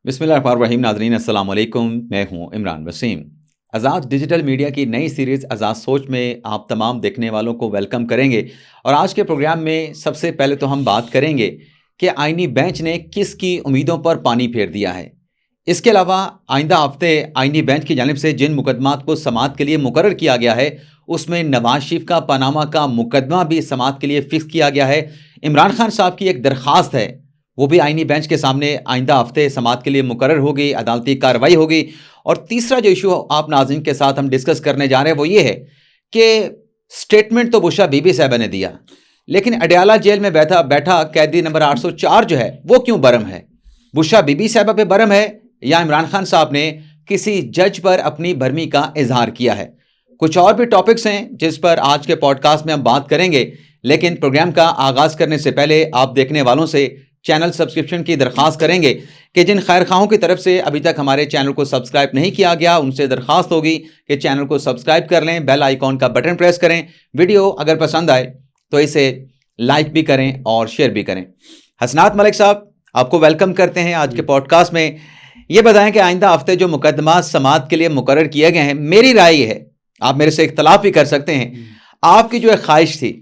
بسم اللہ الرحمن الرحیم. ناظرین السلام علیکم. میں ہوں عمران وسیم. آزاد ڈیجیٹل میڈیا کی نئی سیریز آزاد سوچ میں آپ تمام دیکھنے والوں کو ویلکم کریں گے. اور آج کے پروگرام میں سب سے پہلے تو ہم بات کریں گے کہ آئینی بینچ نے کس کی امیدوں پر پانی پھیر دیا ہے. اس کے علاوہ آئندہ ہفتے آئینی بینچ کی جانب سے جن مقدمات کو سماعت کے لیے مقرر کیا گیا ہے اس میں نواز شریف کا پاناما کا مقدمہ بھی سماعت کے لیے فکس کیا گیا ہے. عمران خان صاحب کی ایک درخواست ہے, وہ بھی آئینی بینچ کے سامنے آئندہ ہفتے سماعت کے لیے مقرر ہوگی, عدالتی کارروائی ہوگی. اور تیسرا جو ایشو آپ ناظرین کے ساتھ ہم ڈسکس کرنے جا رہے ہیں وہ یہ ہے کہ سٹیٹمنٹ تو بشرا بی بی صاحبہ نے دیا, لیکن اڈیالہ جیل میں بیٹھا قیدی نمبر 804 جو ہے وہ کیوں برہم ہے؟ بشرا بی بی صاحبہ پہ برہم ہے یا عمران خان صاحب نے کسی جج پر اپنی برہمی کا اظہار کیا ہے؟ کچھ اور بھی ٹاپکس ہیں جس پر آج کے پوڈ کاسٹ میں ہم بات کریں گے, لیکن پروگرام کا آغاز کرنے سے پہلے آپ دیکھنے والوں سے چینل سبسکرپشن کی درخواست کریں گے کہ جن خیر خواہوں کی طرف سے ابھی تک ہمارے چینل کو سبسکرائب نہیں کیا گیا ان سے درخواست ہوگی کہ چینل کو سبسکرائب کر لیں, بیل آئیکن کا بٹن پریس کریں, ویڈیو اگر پسند آئے تو اسے لائک بھی کریں اور شیئر بھی کریں. حسنات ملک صاحب, آپ کو ویلکم کرتے ہیں آج کے پوڈ کاسٹ میں. یہ بتائیں کہ آئندہ ہفتے جو مقدمات سماعت کے لیے مقرر کیے گئے ہیں, میری رائے یہ ہے, آپ میرے سے اختلاف بھی کر سکتے ہیں, آپ کی جو ایک خواہش تھی,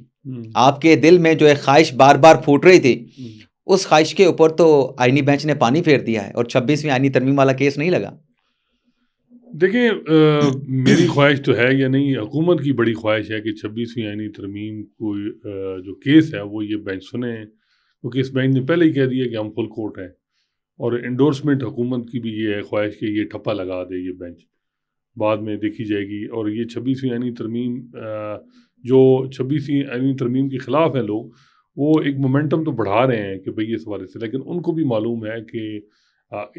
آپ کے دل میں جو ایک خواہش بار بار پھوٹ رہی تھی, اس خواہش کے اوپر تو آئینی بینچ نے پانی پھیر دیا ہے اور 26ویں آئینی ترمیم والا کیس نہیں لگا. دیکھیں, میری خواہش تو ہے یا نہیں, حکومت کی بڑی خواہش ہے کہ 26ویں آئینی ترمیم کو جو کیس ہے وہ یہ بینچ سنیں, کیونکہ اس بینچ نے پہلے ہی کہہ دیا کہ ہم فل کورٹ ہیں, اور انڈورسمنٹ حکومت کی بھی یہ ہے خواہش کہ یہ ٹھپا لگا دے, یہ بینچ بعد میں دیکھی جائے گی. اور یہ 26ویں آئینی ترمیم جو 26ویں آئینی ترمیم کے خلاف ہیں لوگ, وہ ایک مومنٹم تو بڑھا رہے ہیں کہ بھئی اس حوالے سے, لیکن ان کو بھی معلوم ہے کہ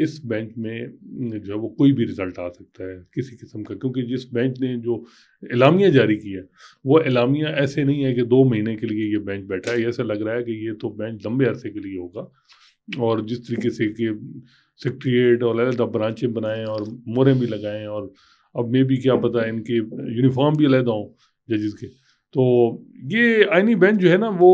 اس بینچ میں جو ہے وہ کوئی بھی رزلٹ آ سکتا ہے کسی قسم کا, کیونکہ جس بینچ نے جو اعلامیہ جاری کیا ہے وہ اعلامیہ ایسے نہیں ہے کہ 2 مہینے کے لیے یہ بینچ بیٹھا ہے. ایسا لگ رہا ہے کہ یہ تو بینچ لمبے عرصے کے لیے ہوگا, اور جس طریقے سے کہ سیکریٹریٹ اور علیحدہ برانچیں بنائیں اور موریں بھی لگائیں, اور اب میں بھی کیا پتہ ان کے یونیفارم بھی علیحدہ ہوں ججز کے. تو یہ آئینی بینچ جو ہے نا وہ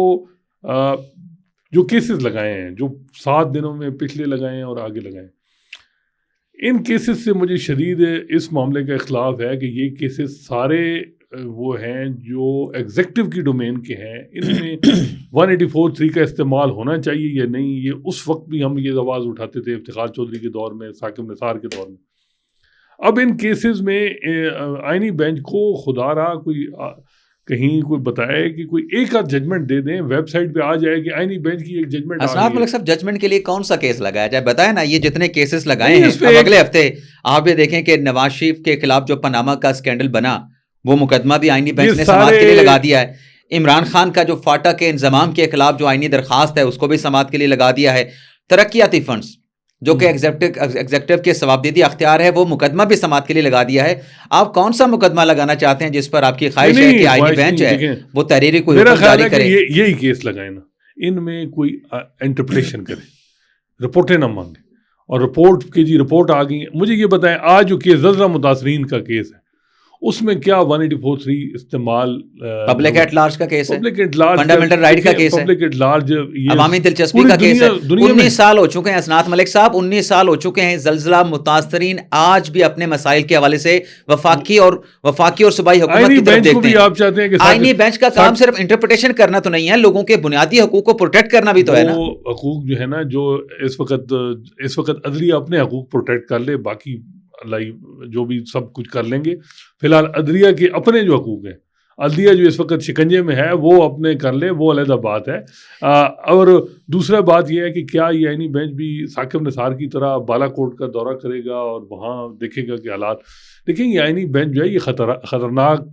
جو کیسز لگائے ہیں, جو 7 دنوں میں پچھلے لگائے ہیں اور آگے لگائے ہیں, ان کیسز سے مجھے شدید اس معاملے کا اختلاف ہے کہ یہ کیسز سارے وہ ہیں جو ایگزیکٹو کی ڈومین کے ہیں. ان میں 184(3) کا استعمال ہونا چاہیے یا نہیں, یہ اس وقت بھی ہم یہ آواز اٹھاتے تھے افتخار چودھری کے دور میں, ثاقب نثار کے دور میں. اب ان کیسز میں آئینی بینچ کو خدا رہا کوئی کہیں کوئی بتائے کہ کوئی ایک آدھ ججمنٹ دے دیں, ویب سائٹ پہ آ جائے کہ آئینی بینچ کی ایک ججمنٹ. حسنات ملک صاحب, ججمنٹ کے لیے کون سا کیس لگایا جائے بتائیں نا. یہ جتنے کیسز لگائے ہیں اب اگلے ہفتے آپ یہ دیکھیں کہ نواز شریف کے خلاف جو پاناما کا اسکینڈل بنا وہ مقدمہ بھی آئینی بینچ نے سماعت کے لیے لگا دیا ہے. عمران خان کا جو فاٹا کے انضمام کے خلاف جو آئینی درخواست ہے اس کو بھی سماعت کے لیے لگا دیا ہے. ترقیاتی فنڈز جو کہ ایگزیکٹو کے ثوابدیدی اختیار ہے وہ مقدمہ بھی سماعت کے لیے لگا دیا ہے. آپ کون سا مقدمہ لگانا چاہتے ہیں جس پر آپ کی خواہش ہے کہ آئینی بینچ ہے وہ تحریری کوئی حکم جاری کرے؟ یہی کیس لگائے نا, ان میں کوئی انٹرپریشن کرے, رپورٹیں نہ مانگے, اور رپورٹ کی جی رپورٹ آ گئی. مجھے یہ بتائیں آج جو کیس زلزلہ متاثرین کا کیس ہے اس میں کیا 184(3) استعمال پبلک ایٹ لارج کا کیس ہے, public at large fundamental right کا کیس ہے, پبلک ایٹ لارج عوامی دلچسپی کا کیس ہے. 19 سال ہو چکے ہیں حسنات ملک صاحب, 19 سال ہو چکے ہیں. زلزلہ متاثرین آج بھی اپنے مسائل کے حوالے سے وفاقی اور صوبائی حکومت کی طرف دیکھتے ہیں. آپ چاہتے ہیں کہ آئینی بینچ کا کام صرف انٹرپریٹیشن کرنا تو نہیں ہے, لوگوں کے بنیادی حقوق کو پروٹیکٹ کرنا بھی تو ہے نا. وہ حقوق جو ہے نا, جو اس وقت عدلیہ اپنے حقوق پروٹیکٹ کر لے, باقی اللہ جو بھی سب کچھ کر لیں گے. فی الحال عدلیہ کے اپنے جو حقوق ہیں, عدلیہ جو اس وقت شکنجے میں ہے وہ اپنے کر لے, وہ علیحدہ بات ہے. اور دوسرا بات یہ ہے کہ کیا یہ آئینی بینچ بھی ثاقب نثار کی طرح بالا کوٹ کا دورہ کرے گا اور وہاں دیکھے گا کہ حالات. دیکھیں یہ آئینی بینچ جو ہے یہ خطرناک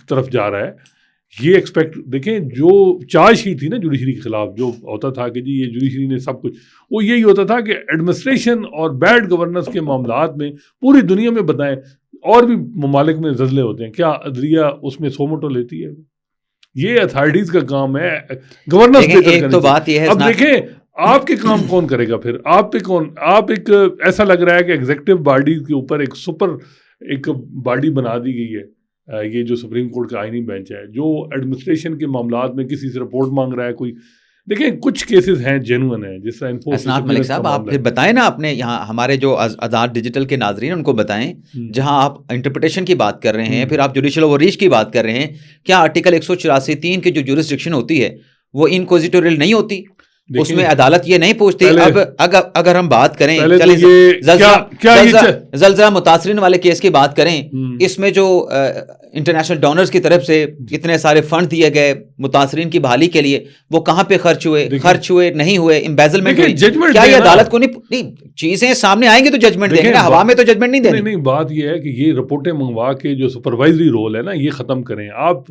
طرف جا رہا ہے. یہ ایکسپیکٹ دیکھیں, جو چارج شیٹ تھی نا جوڈیشری کے خلاف, جو ہوتا تھا کہ جی یہ جوڈیشری نے سب کچھ, وہ یہی ہوتا تھا کہ ایڈمنسٹریشن اور بیڈ گورننس کے معاملات میں پوری دنیا میں بتائیں, اور بھی ممالک میں زلزلے ہوتے ہیں, کیا عدلیہ اس میں سوموٹو لیتی ہے؟ یہ اتھارٹیز کا کام ہے, گورننس ایک تو بات یہ ہے. اب دیکھیں آپ کے کام کون کرے گا پھر, آپ پہ کون, آپ ایک ایسا لگ رہا ہے کہ ایگزیکٹو باڈی کے اوپر ایک سپر ایک باڈی بنا دی گئی ہے, یہ جو سپریم کورٹ کا آئینی بینچ ہے, جو ایڈمنسٹریشن کے معاملات میں کسی سے رپورٹ مانگ رہا ہے, کوئی دیکھیں کچھ کیسز ہیں جینوئن ہیں، جس طرح اسناد ملک صاحب آپ پھر بتائیں نا اپنے یہاں ہمارے جو آزاد ڈیجیٹل کے ناظرین ان کو بتائیں، جہاں آپ انٹرپریٹیشن کی بات کر رہے ہیں، پھر آپ جوڈیشل اوور ریچ کی بات کر رہے ہیں، کیا آرٹیکل 184(3) کی جو جورسڈکشن ہوتی ہے وہ انکوزیٹوریل نہیں ہوتی؟ اس میں عدالت یہ نہیں پوچھتی؟ اب اگر ہم بات کریں زلزلہ متاثرین والے کیس کی بات کریں، اس میں جو انٹرنیشنل ڈونرز کی طرف سے اتنے سارے فنڈ دیے گئے متاثرین کی بحالی کے لیے، وہ کہاں پہ خرچ ہوئے نہیں ہوئے، امبیزلمنٹ ہوئی، کیا یہ عدالت کو نہیں چیزیں سامنے آئیں گی تو ججمنٹ دیں گے نا، ہوا میں تو ججمنٹ نہیں دیں گے۔ نہیں، بات یہ ہے کہ یہ رپورٹیں منگوا کے جو سپروائزری رول ہے نا یہ ختم کریں آپ۔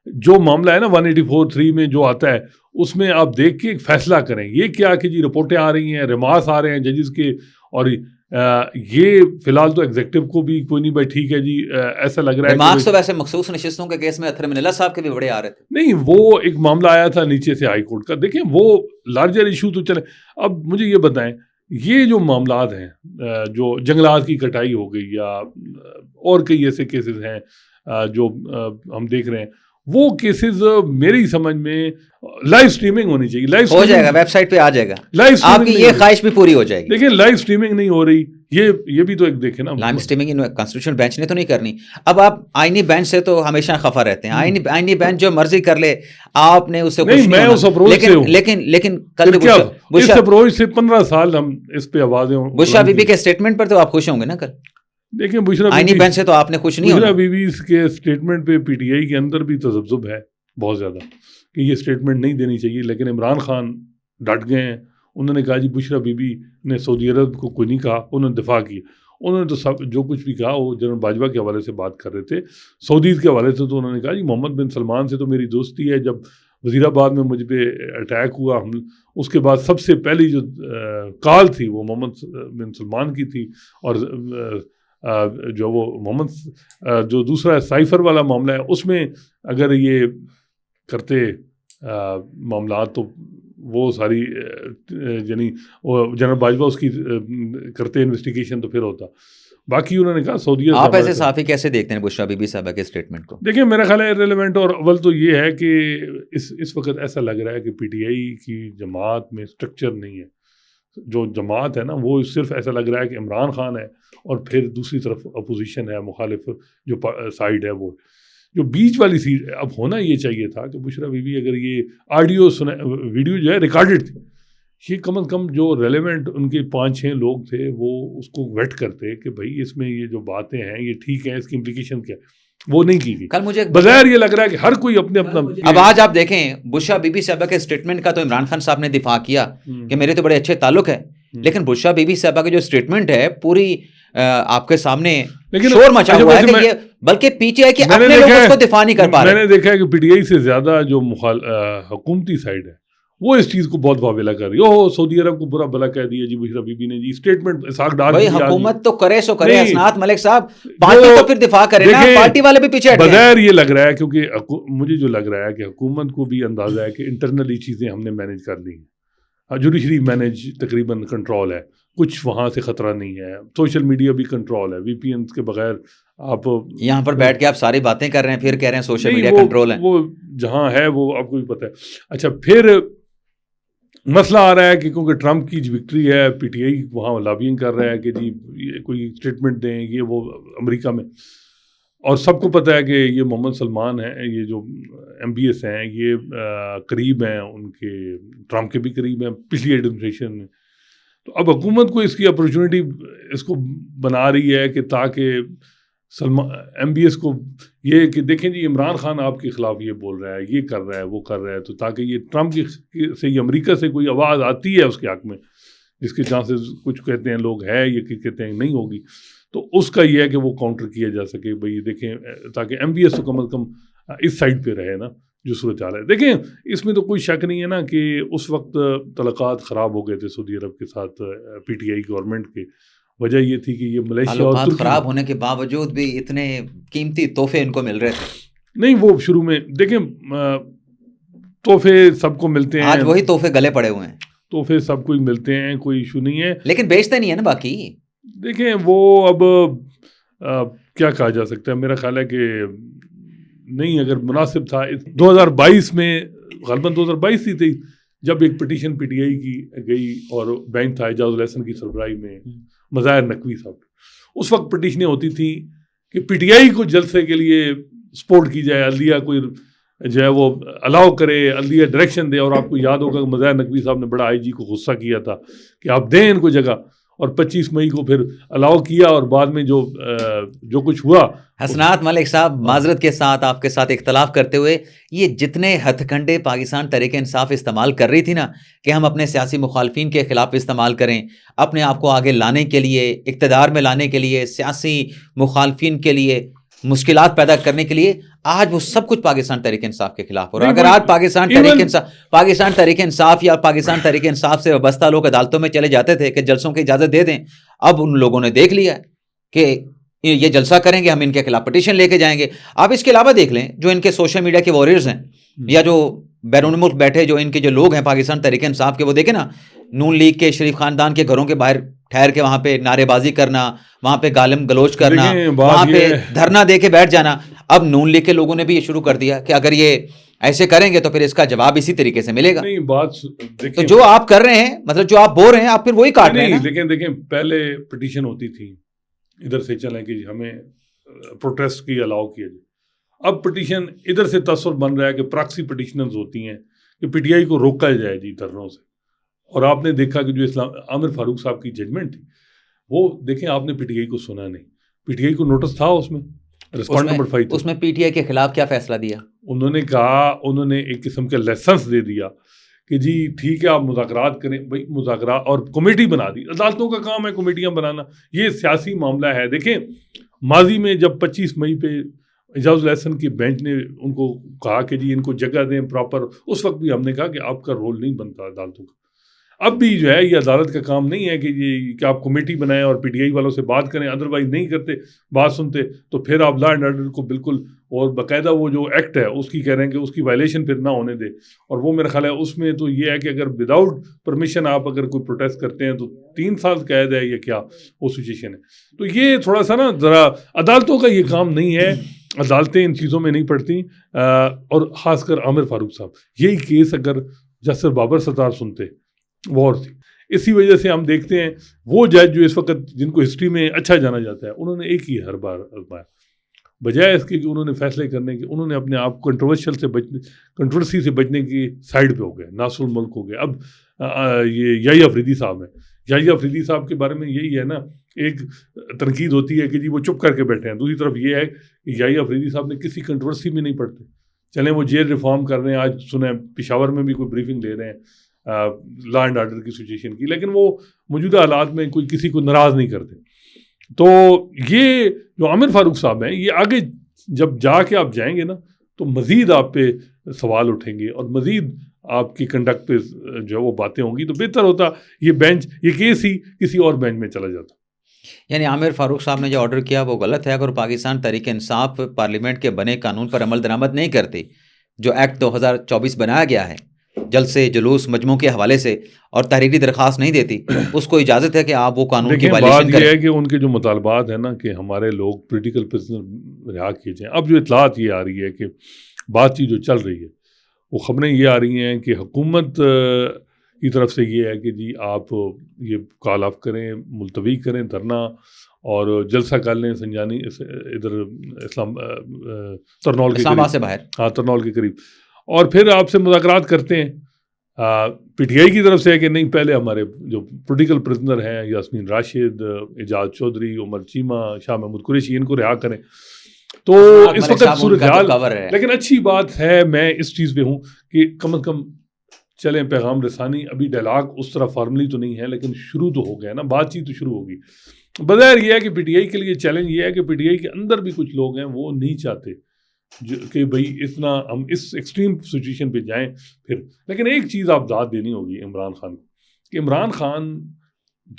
جو معاملہ ہے نا 184(3) میں جو آتا ہے اس میں آپ دیکھ کے ایک فیصلہ کریں، یہ کیا کہ جی رپورٹیں آ رہی ہیں، ریمارکس آ رہے ہیں ججز کے، اور یہ فی الحال تو ایگزیکٹو کو بھی کوئی نہیں بھائی ٹھیک ہے جی ایسا لگ رہا ہے ریمارکس تو ویسے مخصوص نشستوں کے کیس میں اطہر من اللہ صاحب کے بھی بڑے آ رہے تھے۔ نہیں، وہ ایک معاملہ آیا تھا نیچے سے ہائی کورٹ کا، دیکھیں وہ لارجر ایشو تو چلے۔ اب مجھے یہ بتائیں یہ جو معاملات ہیں جو جنگلات کی کٹائی ہو گئی یا اور کئی ایسے کیسز ہیں جو ہم دیکھ رہے ہیں، وہ کیسز میری سمجھ میں لائیو سٹریمنگ ہونی چاہیے، ہو جائے گا، ویب سائٹ پہ آ جائے گا، آپ کی یہ خواہش بھی پوری ہو جائے گی۔ لیکن لائیو سٹریمنگ نہیں ہو رہی، یہ بھی تو ایک دیکھیں نا، لائیو سٹریمنگ کانسٹیٹیوشن بینچ نے تو نہیں کرنی۔ اب آپ آئینی بینچ سے تو ہمیشہ خفا رہتے ہیں، آئینی بینچ جو مرضی کر لے آپ نے اسے نہیں، میں اس اپروچ سے ہوں، لیکن کل اس اپروچ سے 15 سال ہم اس پہ آوازیں، بشرا بی بی کے اسٹیٹمنٹ پر تو آپ خوش ہوں گے نا کل؟ دیکھیں بشرا آئینی بینچ سے تو آپ نے خوش نہیں ہونا۔ بشرا بی بی کے اسٹیٹمنٹ پہ پی ٹی آئی کے اندر بھی تذبذب ہے بہت زیادہ کہ یہ اسٹیٹمنٹ نہیں دینی چاہیے، لیکن عمران خان ڈٹ گئے ہیں، انہوں نے کہا جی بشرا بی بی نے سعودی عرب کو کوئی نہیں کہا، انہوں نے دفاع کی، انہوں نے تو سب جو کچھ بھی کہا وہ جنرل باجوہ کے حوالے سے بات کر رہے تھے، سعودیز کے حوالے سے تو انہوں نے کہا جی محمد بن سلمان سے تو میری دوستی ہے، جب وزیر آباد میں مجھ پہ اٹیک ہوا اس کے بعد سب سے پہلی جو کال تھی وہ محمد بن سلمان کی تھی، اور جو وہ محمد جو دوسرا سائفر والا معاملہ ہے اس میں اگر یہ کرتے معاملات تو وہ ساری یعنی جنرل باجوہ اس کی کرتے انویسٹیگیشن تو پھر ہوتا۔ باقی انہوں نے کہا سعودیہ، آپ ایسے صحافی کیسے دیکھتے ہیں بشرا بی بی صاحبہ کے اسٹیٹمنٹ کو؟ دیکھیں میرا خیال ہے ریلیونٹ، اور اول تو یہ ہے کہ اس وقت ایسا لگ رہا ہے کہ پی ٹی آئی کی جماعت میں اسٹرکچر نہیں ہے، جو جماعت ہے نا وہ صرف ایسا لگ رہا ہے کہ عمران خان ہے اور پھر دوسری طرف اپوزیشن ہے، مخالف جو سائڈ ہے، وہ جو بیچ والی سیٹ اب ہونا یہ چاہیے تھا کہ بشرا بی بی اگر یہ آڈیو ویڈیو جو ہے ریکارڈڈ تھی، یہ کم از کم جو ریلیونٹ ان کے 5-6 لوگ تھے وہ اس کو ویٹ کرتے کہ بھائی اس میں یہ جو باتیں ہیں یہ ٹھیک ہیں، اس کی امپلیکیشن کیا ہے، وہ نہیں کی گئی۔ کل مجھے بظاہر یہ لگ رہا ہے کہ ہر کوئی اپنے اپنا۔ اب آج آپ دیکھیں بشرا بی بی صاحبہ کے اسٹیٹمنٹ کا تو عمران خان صاحب نے دفاع کیا کہ میرے تو بڑے اچھے تعلق ہے، لیکن بشرا بی بی صاحبہ کا جو اسٹیٹمنٹ ہے پوری آپ کے سامنے شور مچا ہوا ہے کہ یہ بلکہ پی ٹی آئی کے اپنے لوگ اس کو دفاع نہیں کر پا رہے۔ میں نے دیکھا ہے کہ پی ٹی آئی سے زیادہ جو حکومتی سائڈ ہے وہ اس چیز کو بہت واویلا کر رہی ہے، سعودی عرب کو برا بلا کہہ دیا جی بشرا بی بی نے، جی اسٹیٹمنٹ اسحاق ڈار بھائی حکومت تو کرے سو کرے، اسناد ملک صاحب پارٹی تو پھر دفاع کرے نا، پارٹی والے بھی پیچھے ہٹ گئے۔ بظاہر یہ لگ رہا ہے کیونکہ مجھے جو لگ رہا ہے کہ حکومت کو بھی اندازہ ہے کہ انٹرنلی چیزیں ہم نے مینیج کر لی ہیں، جوڈیشری مینیج تقریباً کنٹرول ہے، کچھ وہاں سے خطرہ نہیں ہے، سوشل میڈیا بھی کنٹرول ہے، وی پی این کے بغیر آپ یہاں پر بیٹھ کے آپ ساری باتیں کر رہے ہیں پھر کہہ رہے ہیں سوشل میڈیا کنٹرول ہے، وہ جہاں ہے وہ آپ کو بھی پتہ ہے۔ اچھا پھر مسئلہ آ رہا ہے کہ کیونکہ ٹرمپ کی وکٹری ہے، پی ٹی آئی وہاں لابینگ کر رہا ہے کہ جی یہ کوئی اسٹیٹمنٹ دیں، یہ وہ امریکہ میں، اور سب کو پتہ ہے کہ یہ محمد سلمان ہیں، یہ جو ایم بی ایس ہیں یہ قریب ہیں ان کے، ٹرمپ کے بھی قریب ہیں پچھلی ایڈمنسٹریشن میں، تو اب حکومت کو اس کی اپرچونٹی اس کو بنا رہی ہے کہ تاکہ ایم بی ایس کو یہ کہ دیکھیں جی عمران خان آپ کے خلاف یہ بول رہا ہے، یہ کر رہا ہے، وہ کر رہا ہے، تو تاکہ یہ ٹرمپ سے یہ امریکہ سے کوئی آواز آتی ہے اس کے حق میں جس کے چانسز کچھ کہتے ہیں لوگ ہے، یہ کہتے ہیں نہیں ہوگی، تو اس کا یہ ہے کہ وہ کاؤنٹر کیا جا سکے، بھئی دیکھیں تاکہ ایم بی ایس تو کم از کم اس سائڈ پہ رہے نا جو صورتحال ہے۔ دیکھیں اس میں تو کوئی شک نہیں ہے نا کہ اس وقت تعلقات خراب ہو گئے تھے سعودی عرب کے ساتھ پی ٹی آئی گورنمنٹ کے، وجہ یہ تھی کہ یہ ملیشیا اور ترکی خراب ہونے کے باوجود بھی اتنے قیمتی تحفے ان کو مل رہے تھے۔ نہیں وہ شروع میں دیکھیں تحفے سب کو ملتے ہیں، آج وہی تحفے گلے پڑے ہوئے ہیں، تحفے سب کو ملتے ہیں، کوئی ایشو نہیں ہے، لیکن بیچتے نہیں ہے نا باقی۔ دیکھیں وہ اب کیا کہا جا سکتا ہے، میرا خیال ہے کہ نہیں، اگر مناسب تھا 2022 میں غالباً 2022 ہی تھی جب ایک پٹیشن پی ٹی آئی کی گئی اور بینچ تھا اعجاز الحسن کی سربراہی میں مظاہر نقوی صاحب، اس وقت پٹیشنیں ہوتی تھیں کہ پی ٹی آئی کو جلسے کے لیے سپورٹ کی جائے، عدلیہ کوئی جو ہے وہ الاؤ کرے، عدلیہ ڈائریکشن دے. اور آپ کو یاد ہوگا کہ مظاہر نقوی صاحب نے بڑا آئی جی کو غصہ کیا تھا کہ آپ دیں ان کو جگہ، اور 25 مئی کو پھر الاؤ کیا، اور بعد میں جو کچھ ہوا. حسنات ملک صاحب، معذرت کے ساتھ آپ کے ساتھ اختلاف کرتے ہوئے، یہ جتنے ہتھ کنڈے پاکستان تحریک انصاف استعمال کر رہی تھی نا کہ ہم اپنے سیاسی مخالفین کے خلاف استعمال کریں، اپنے آپ کو آگے لانے کے لیے، اقتدار میں لانے کے لیے، سیاسی مخالفین کے لیے مشکلات پیدا کرنے کے لیے، آج وہ سب کچھ پاکستان تحریک انصاف کے خلاف ہو رہا ہے. اگر آج پاکستان تحریک انصاف یا پاکستان تحریک انصاف سے وابستہ لوگ عدالتوں میں چلے جاتے تھے کہ جلسوں کی اجازت دے دیں، اب ان لوگوں نے دیکھ لیا کہ یہ جلسہ کریں گے، ہم ان کے خلاف پٹیشن لے کے جائیں گے. آپ اس کے علاوہ دیکھ لیں جو ان کے سوشل میڈیا کے وارئرز ہیں یا جو بیرون ملک بیٹھے جو ان کے جو لوگ ہیں پاکستان تحریک انصاف کے، وہ دیکھیں نا نون لیگ کے شریف خاندان کے گھروں کے باہر ٹھہر کے وہاں پہ نعرے بازی کرنا، وہاں پہ گالم گلوچ کرنا، وہاں پہ دھرنا دے کے بیٹھ جانا. اب نون لیگ کے لوگوں نے بھی یہ شروع کر دیا کہ اگر یہ ایسے کریں گے تو پھر اس کا جواب اسی طریقے سے ملے گا. تو جو آپ کر رہے ہیں، مطلب جو آپ بول رہے ہیں، آپ پھر وہی کاٹ رہے ہیں. دیکھیں پہلے پٹیشن ہوتی تھی ادھر سے چلیں کہ ہمیں پروٹیسٹ کی الاؤ کیا جائے. اب پٹیشن ادھر سے تصور بن رہا ہے کہ پراکسی پٹیشنرز ہوتی ہیں کہ پی ٹی آئی کو روکا جائے جی دھرنوں سے. اور آپ نے دیکھا کہ جو عامر فاروق صاحب کی ججمنٹ تھی، وہ دیکھیں آپ نے پی ٹی آئی کو سنا نہیں. پی ٹی آئی کو نوٹس تھا اس میں، رسپونڈ نمبر 5 اس میں پی ٹی آئی کے خلاف کیا فیصلہ دیا؟ انہوں نے کہا، انہوں نے ایک قسم کا لائسنس دے دیا کہ جی ٹھیک ہے آپ مذاکرات کریں. بھائی مذاکرات اور کمیٹی بنا دی. عدالتوں کا کام ہے کمیٹیاں بنانا، یہ سیاسی معاملہ ہے. دیکھیں ماضی میں جب 25 مئی پہ اعجاز الحسن کی بینچ نے ان کو کہا کہ جی ان کو جگہ دیں پراپر، اس وقت بھی ہم نے کہا کہ آپ کا رول نہیں بنتا عدالتوں کا. اب بھی جو ہے یہ عدالت کا کام نہیں ہے کہ آپ کمیٹی بنائیں اور پی ٹی آئی والوں سے بات کریں، ادروائز نہیں کرتے، بات سنتے تو پھر آپ لا اینڈ آرڈر کو بالکل، اور باقاعدہ وہ جو ایکٹ ہے اس کی کہہ رہے ہیں کہ اس کی وائلیشن پھر نہ ہونے دے. اور وہ میرا خیال ہے اس میں تو یہ ہے کہ اگر وداؤٹ پرمیشن آپ اگر کوئی پروٹیسٹ کرتے ہیں تو 3 سال قید ہے یا کیا وہ سچویشن ہے. تو یہ تھوڑا سا نا ذرا عدالتوں کا یہ کام نہیں ہے، عدالتیں ان چیزوں میں نہیں پڑتی. اور خاص کر عامر فاروق صاحب، یہی کیس اگر جسٹس بابر ستار سنتے وہ اور تھی. اسی وجہ سے ہم دیکھتے ہیں وہ جج جو اس وقت جن کو ہسٹری میں اچھا جانا جاتا ہے، انہوں نے ایک ہی ہر بار آزمایا، بجائے اس کے کہ انہوں نے فیصلے کرنے کے، انہوں نے اپنے آپ کو کنٹروورسی سے بچنے کی سائڈ پہ ہو گئے، ناصر الملک ہو گئے. اب یہ یحییٰ آفریدی صاحب ہیں. یحییٰ آفریدی صاحب کے بارے میں یہی ہے نا، ایک تنقید ہوتی ہے کہ جی وہ چپ کر کے بیٹھے ہیں. دوسری طرف یہ ہے کہ یحییٰ آفریدی صاحب نے کسی کنٹروورسی میں نہیں پڑتے. چلیں وہ جیل ریفارم کر رہے ہیں، آج سنیں پشاور میں بھی کوئی بریفنگ دے رہے ہیں لا اینڈ آرڈر کی سچویشن کی، لیکن وہ موجودہ حالات میں کوئی کسی کو ناراض نہیں کرتے. تو یہ جو عامر فاروق صاحب ہیں، یہ آگے جب جا کے آپ جائیں گے نا تو مزید آپ پہ سوال اٹھیں گے اور مزید آپ کی کنڈکٹ پہ جو ہے وہ باتیں ہوں گی. تو بہتر ہوتا یہ بینچ، یہ کیس ہی کسی اور بینچ میں چلا جاتا. یعنی عامر فاروق صاحب نے جو آرڈر کیا وہ غلط ہے. اگر پاکستان تحریک انصاف پارلیمنٹ کے بنے قانون پر عمل درآمد نہیں کرتی، جو ایکٹ 2024 بنایا گیا ہے، جلسے جلوس مجموع کے حوالے سے، اور تحریری درخواست نہیں دیتی، اس کو اجازت ہے کہ آپ وہ قانون کی وائلیشن کریں. بات یہ ہے کہ ان کے جو مطالبات ہیں نا کہ ہمارے لوگ پولیٹیکل پرزنر رہا کیے جائیں. اب جو اطلاعات یہ آ رہی ہے کہ بات چیت جو چل رہی ہے، وہ خبریں یہ آ رہی ہیں کہ حکومت کی طرف سے یہ ہے کہ جی آپ یہ کال آف کریں، ملتوی کریں دھرنا، اور جلسہ کر لیں سنجانی ادھر ترنول کے قریب سے باہر، ہاں ترنول کے قریب، اور پھر آپ سے مذاکرات کرتے ہیں. پی ٹی آئی کی طرف سے ہے کہ نہیں، پہلے ہمارے جو پولیٹیکل پرزنر ہیں، یاسمین راشد، اعجاز چودھری، عمر چیمہ، شاہ محمود قریشی، ان کو رہا کریں. تو اس وقت صورتحال، لیکن اچھی بات ہے، میں اس چیز پہ ہوں کہ کم از کم چلیں پیغام رسانی. ابھی ڈائلاگ اس طرح فارملی تو نہیں ہے لیکن شروع تو ہو گیا نا، بات چیت تو شروع ہوگی. بظاہر یہ ہے کہ پی ٹی آئی کے لیے چیلنج یہ ہے کہ پی ٹی آئی کے اندر بھی کچھ لوگ ہیں وہ نہیں چاہتے کہ بھئی اتنا ہم اس ایکسٹریم سچویشن پہ جائیں پھر. لیکن ایک چیز آپ داد دینی ہوگی عمران خان کو کہ عمران خان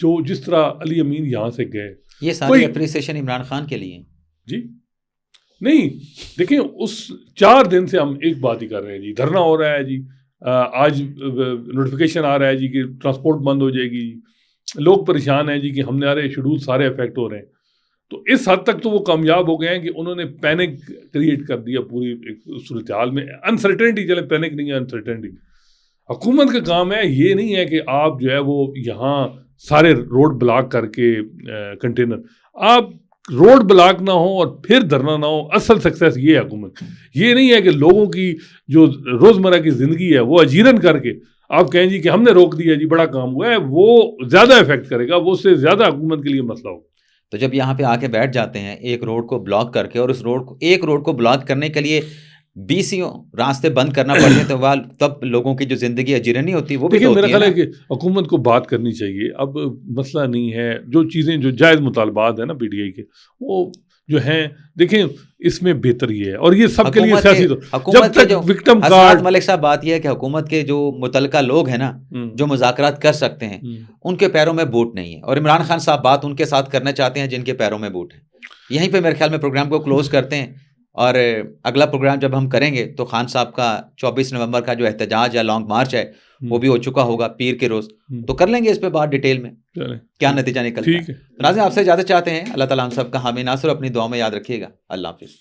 جو جس طرح علی امین یہاں سے گئے، یہ ساری اپریسیشن عمران خان کے لیے جی نہیں. دیکھیں اس 4 دن سے ہم ایک بات ہی کر رہے ہیں جی، دھرنا ہو رہا ہے جی، آج نوٹیفیکیشن آ رہا ہے جی کہ ٹرانسپورٹ بند ہو جائے گی، لوگ پریشان ہیں جی کہ ہمارے شیڈول سارے افیکٹ ہو رہے ہیں. تو اس حد تک تو وہ کامیاب ہو گئے ہیں کہ انہوں نے پینک کریٹ کر دیا پوری صورتحال میں. انسرٹنٹی، چلیں پینک نہیں ہے، انسرٹنٹی. حکومت کا کام ہے، یہ نہیں ہے کہ آپ جو ہے وہ یہاں سارے روڈ بلاک کر کے کنٹینر، آپ روڈ بلاک نہ ہو اور پھر دھرنا نہ ہو، اصل سکسیس یہ ہے حکومت. یہ نہیں ہے کہ لوگوں کی جو روزمرہ کی زندگی ہے وہ اجیرن کر کے آپ کہیں جی کہ ہم نے روک دیا جی بڑا کام ہوا ہے، وہ زیادہ افیکٹ کرے گا، وہ اس سے زیادہ حکومت کے لیے مسئلہ ہوگا. تو جب یہاں پہ آ کے بیٹھ جاتے ہیں ایک روڈ کو بلاک کر کے، اور اس ایک روڈ کو بلاک کرنے کے لیے 20 راستے بند کرنا پڑتے ہیں، تو تب لوگوں کی جو زندگی اجیرن نہیں ہوتی وہ بھی دیکھیں، تو میرا ہوتی ہے خیال ہے نا. کہ حکومت کو بات کرنی چاہیے. اب مسئلہ نہیں ہے، جو چیزیں جو جائز مطالبات ہیں نا پی ٹی آئی کے، وہ جو ہیں، دیکھیں اس میں بہتر یہ ہے، اور یہ سب کے لیے سیاسی جب تک وکٹم اسعد ملک صاحب، بات یہ ہے کہ حکومت کے جو متعلقہ لوگ ہیں نا، جو مذاکرات کر سکتے ہیں، ان کے پیروں میں بوٹ نہیں ہے، اور عمران خان صاحب بات ان کے ساتھ کرنا چاہتے ہیں جن کے پیروں میں بوٹ ہے. یہیں پہ میرے خیال میں پروگرام کو کلوز کرتے ہیں، اور اگلا پروگرام جب ہم کریں گے تو خان صاحب کا 24 نومبر کا جو احتجاج یا لانگ مارچ ہے وہ بھی ہو چکا ہوگا پیر کے روز، تو کر لیں گے اس پہ بات ڈیٹیل میں کیا نتیجہ نکلتا ہے. ناظرین، آپ سے اجازت چاہتے ہیں. اللہ تعالیٰ ہم سب کا حامی ناصر، اپنی دعا میں یاد رکھیے گا. اللہ حافظ.